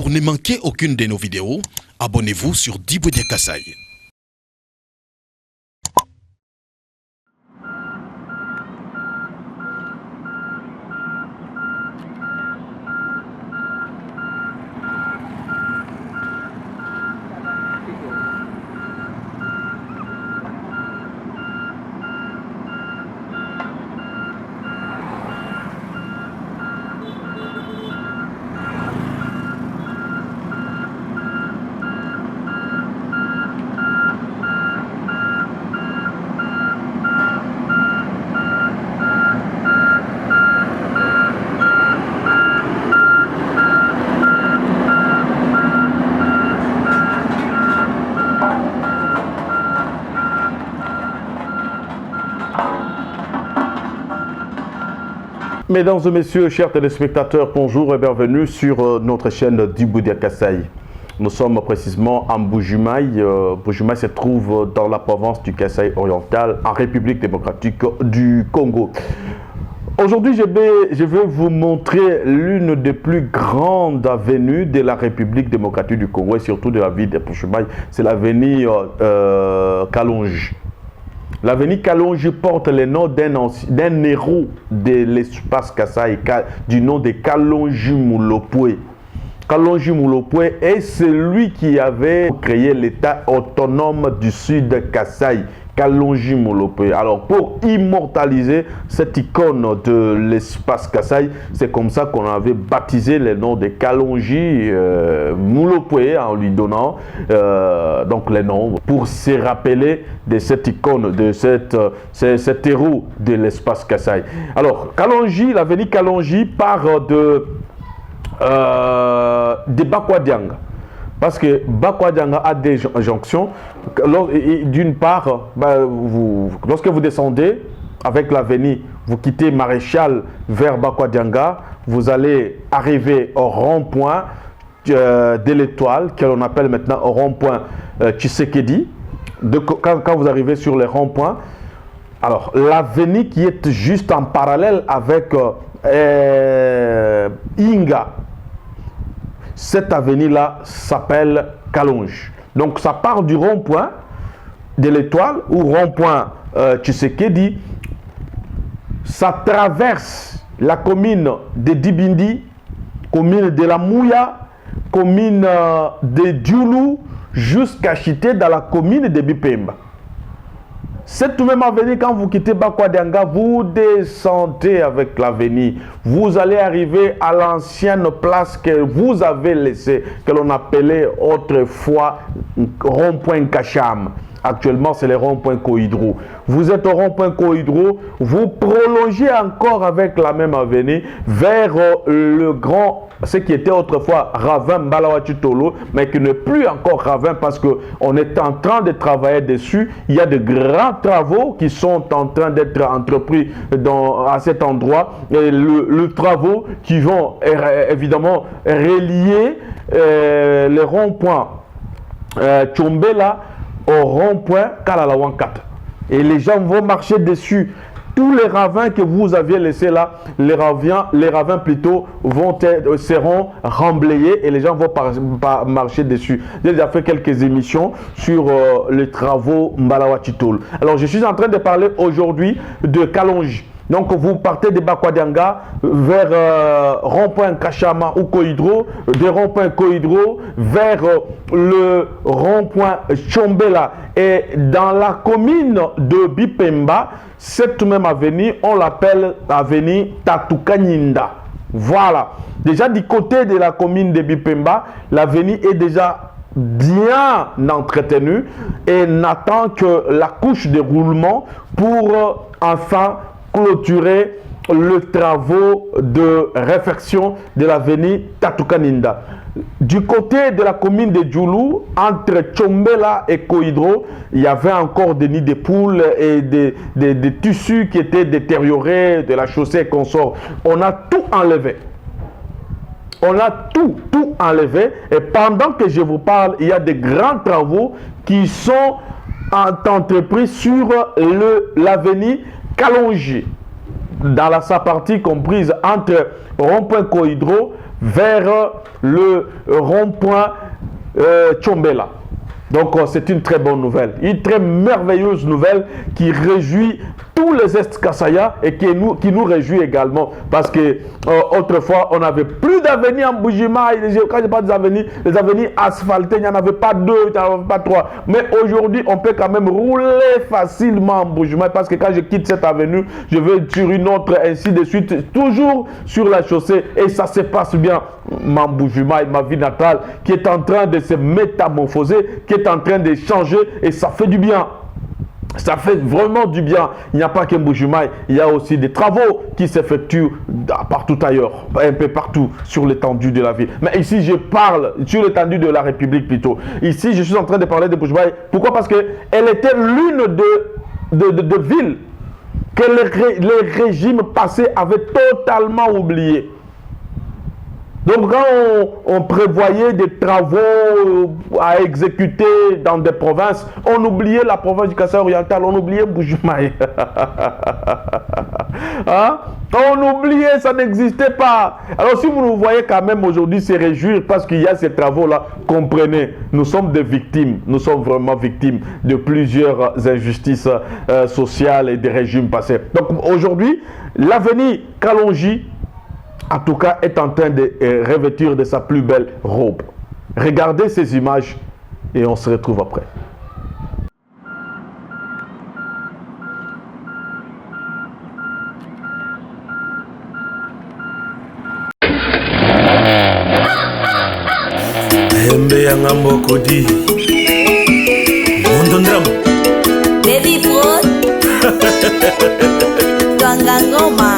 Pour ne manquer aucune de nos vidéos, abonnez-vous sur Diboudia Kasai. Mesdames et messieurs, chers téléspectateurs, bonjour et bienvenue sur notre chaîne Diboudia Kasai. Nous sommes précisément en Bujumaï. Bujumaï se trouve dans la province du Kasai oriental, en République démocratique du Congo. Aujourd'hui, je vais vous montrer l'une des plus grandes avenues de la République démocratique du Congo et surtout de la ville de Bujumaï. C'est l'avenue Kalonji. L'avenue Kalonji porte le nom d'un héros de l'espace Kasai, du nom de Kalonji Mulopwe. Kalonji Mulopwe est celui qui avait créé l'État autonome du sud Kasai, Kalonji Mulopwe. Alors, pour immortaliser cette icône de l'espace Kasai, c'est comme ça qu'on avait baptisé le nom de Kalonji Mulopwe en lui donnant donc le nom pour se rappeler de cette icône, de cet héros de l'espace Kasai. Alors, Kalonji, l'avenue Kalonji part de Bakwadianga. Parce que Bakwadianga a des jonctions. D'une part, lorsque vous descendez avec l'avenue, vous quittez Maréchal vers Bakwadianga, vous allez arriver au rond-point de l'Étoile, que l'on appelle maintenant au rond-point Tshisekedi. Quand vous arrivez sur le rond-point, alors l'avenue qui est juste en parallèle avec Inga, cette avenue-là s'appelle Kalonji. Donc ça part du rond-point de l'Étoile ou rond-point Tshisekedi, ça traverse la commune de Dibindi, commune de la Mouya, commune de Djoulou, jusqu'à Chité dans la commune de Bipemba. Cette même avenue, quand vous quittez Bakwadianga, vous descendez avec l'avenue. Vous allez arriver à l'ancienne place que vous avez laissée, que l'on appelait autrefois rond-point Kacham. Actuellement, c'est le rond-point Koidro. Vous êtes au rond-point Koidro, vous prolongez encore avec la même avenue vers le grand, ce qui était autrefois Ravin Balawachitolo, mais qui n'est plus encore Ravin parce qu'on est en train de travailler dessus. Il y a de grands travaux qui sont en train d'être entrepris à cet endroit. Et les travaux qui vont évidemment relier le rond-point Tchombela au rond-point Kalalawan 4. Et les gens vont marcher dessus. Tous les ravins que vous aviez laissés là, les ravins plutôt seront remblayés et les gens vont marcher dessus. J'ai déjà fait quelques émissions sur les travaux Mbalawachitol. Alors je suis en train de parler aujourd'hui de Kalonji. Donc vous partez de Bakwadianga vers rond-point Kachama ou Koidro, de rond-point Koidro vers le rond-point Tchombela. Et dans la commune de Bipemba, cette même avenue, on l'appelle avenue Tatukaninda. Voilà. Déjà du côté de la commune de Bipemba, l'avenue est déjà bien entretenue et n'attend que la couche de roulement pour enfin clôturer les travaux de réfection de l'avenue Tatukaninda. Du côté de la commune de Djoulou, entre Tchombela et Koidro, il y avait encore des nids de poules et des tissus qui étaient détériorés, de la chaussée qu'on sort. On a tout enlevé. On a tout enlevé. Et pendant que je vous parle, il y a des grands travaux qui sont entrepris sur l'avenue Kalonji, dans sa partie comprise entre rond-point Koidro vers le rond-point Tchombela. Donc c'est une très bonne nouvelle, une très merveilleuse nouvelle qui réjouit tous les Est-Kassaya et qui nous réjouit également parce que autrefois on n'avait plus d'avenir en Bujimaï. Quand je parle des avenirs asphaltés, il n'y en avait pas deux, il n'y en avait pas trois. Mais aujourd'hui on peut quand même rouler facilement en Bujimaï parce que quand je quitte cette avenue, je vais sur une autre, ainsi de suite, toujours sur la chaussée et ça se passe bien. Mamboujoumaï, ma vie natale, qui est en train de se métamorphoser, qui est en train de changer et ça fait du bien. Ça fait vraiment du bien. Il n'y a pas qu'un Mbujimai, il y a aussi des travaux qui s'effectuent partout ailleurs, un peu partout sur l'étendue de la ville. Mais ici, je parle sur l'étendue de la République plutôt. Ici, je suis en train de parler de Mbujimai. Pourquoi? Parce qu'elle était l'une de villes que les régimes passés avaient totalement oubliées. Donc quand on prévoyait des travaux à exécuter dans des provinces, on oubliait la province du Kassai oriental, on oubliait Mbujimai. Hein? On oubliait, ça n'existait pas. Alors si vous nous voyez quand même aujourd'hui se réjouir parce qu'il y a ces travaux-là, comprenez, nous sommes des victimes, nous sommes vraiment victimes de plusieurs injustices sociales et des régimes passés. Donc aujourd'hui, l'avenir Kalonji, en tout cas, est en train de revêtir de sa plus belle robe. Regardez ces images et on se retrouve après. Baby boy, Twanga ngoma.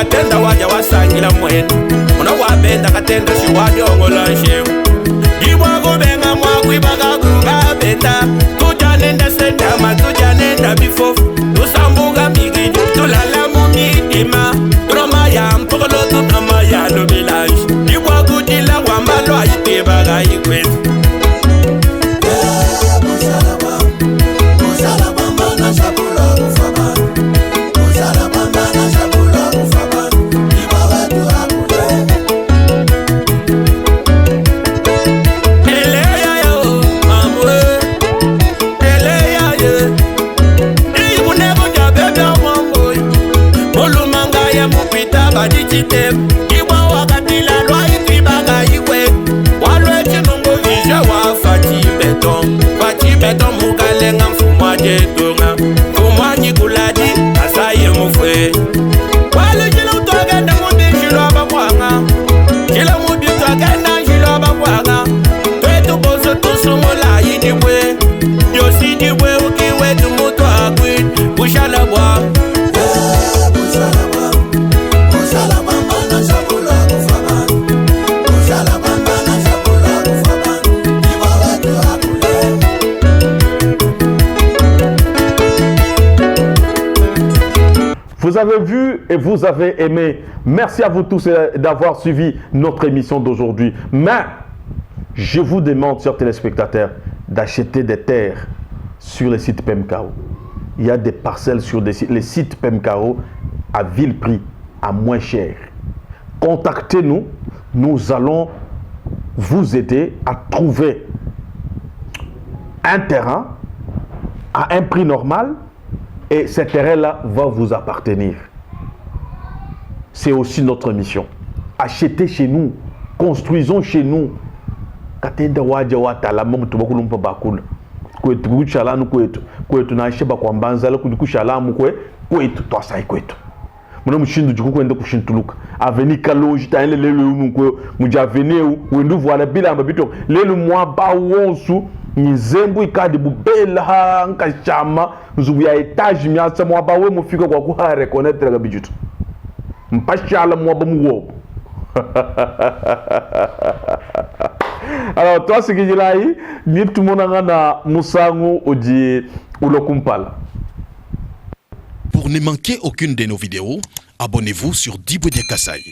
Katenda waja wasangila mwenu Muna wabenda katenda si wadiongo lanshewu Iwa kubenga mwakwi baka kuga benda Tuja nenda sendama, tuja nenda bifofu Tusambuga migidi, tulala mumidima Troma ya mpokolo tunama ya lobilanshi Iwa kudila wambalo aite baga ikwezi Iwa wakatila lwa itibaga iwe Walwe chinungo vije wa Fati beton mukalenga mfumwa jetunga Mfumwa nyikuladi asaye mufwe Walu jila utogenda mudi jilo abakwanga Jila mudi utogenda jilo abakwanga Twetu bozo tusumula yinibwe Yosi diwe ukiwe tumutu agwid Bushala bwa Vous avez vu et vous avez aimé. Merci à vous tous d'avoir suivi notre émission d'aujourd'hui. Mais je vous demande, chers téléspectateurs, d'acheter des terres sur les sites PEMCAO. Il y a des parcelles sur les sites PEMCAO à vil prix, à moins cher. Contactez-nous, nous allons vous aider à trouver un terrain à un prix normal et ce terrain-là va vous appartenir. C'est aussi notre mission. Achetez chez nous, construisons chez nous. Katenda waje watala mungu tubakulumpa bakula. Kwetu kuchalanu kwetu na sheba kwa mbanza la kushalamu kwetu twasai kwetu. Muna mushindu juku kwenda kushintuluka. Aveni kaloji ta ele lelo unukwe mujaveneu wendu voila bila mbabito lelo mwaba wonsu nizembu ikadi bubela nkashama nzubu ya etage myasa mwaba we mufika kwa kuha reconnaître gabijutu. Mpashala mwaba muwo. Alors toi ce que je l'ai ni tout le monde na musangu oji ulokumpala. Pour ne manquer aucune de nos vidéos, abonnez-vous sur Diboudia Kasai.